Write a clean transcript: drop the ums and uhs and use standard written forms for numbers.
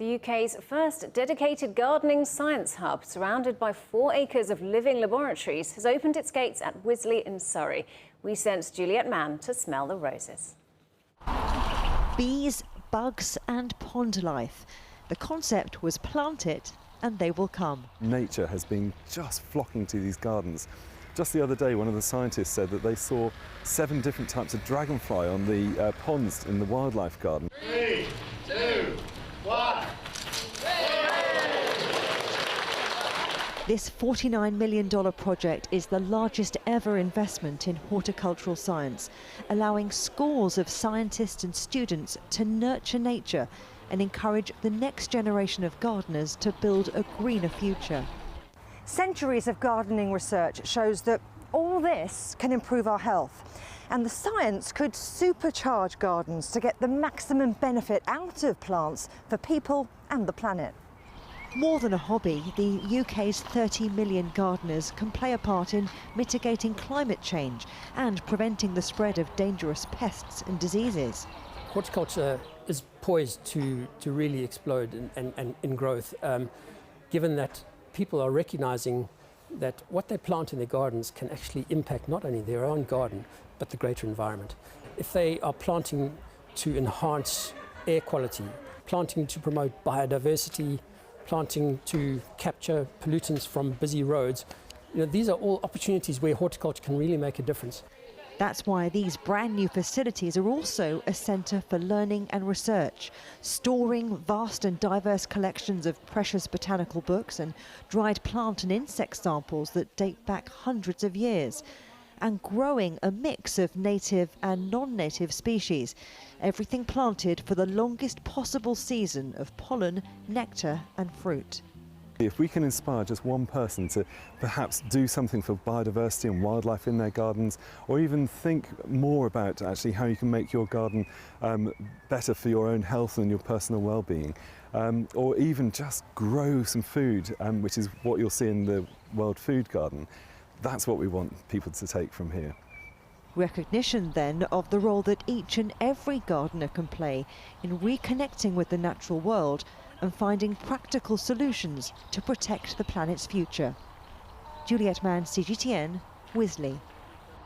The UK's first dedicated gardening science hub, surrounded by 4 acres of living laboratories, has opened its gates at Wisley in Surrey. We sent Juliet Mann to smell the roses. Bees, bugs and pond life. The concept was plant it and they will come. Nature has been just flocking to these gardens. Just the other day, one of the scientists said that they saw 7 different types of dragonfly on the ponds in the wildlife garden. 3, 2, 1. This $49 million project is the largest ever investment in horticultural science, allowing scores of scientists and students to nurture nature and encourage the next generation of gardeners to build a greener future. Centuries of gardening research shows that all this can improve our health, and the science could supercharge gardens to get the maximum benefit out of plants for people and the planet. More than a hobby, the UK's 30 million gardeners can play a part in mitigating climate change and preventing the spread of dangerous pests and diseases. Horticulture is poised to really explode and in growth, given that people are recognising that what they plant in their gardens can actually impact not only their own garden, but the greater environment. If they are planting to enhance air quality, planting to promote biodiversity, planting to capture pollutants from busy roads, these are all opportunities where horticulture can really make a difference. That's why these brand new facilities are also a centre for learning and research, storing vast and diverse collections of precious botanical books and dried plant and insect samples that date back hundreds of years, and growing a mix of native and non-native species, everything planted for the longest possible season of pollen, nectar and fruit. If we can inspire just one person to perhaps do something for biodiversity and wildlife in their gardens, or even think more about actually how you can make your garden better for your own health and your personal well-being, or even just grow some food, which is what you'll see in the World Food Garden, that's what we want people to take from here. Recognition then of the role that each and every gardener can play in reconnecting with the natural world and finding practical solutions to protect the planet's future. Juliet Mann, CGTN, Wisley.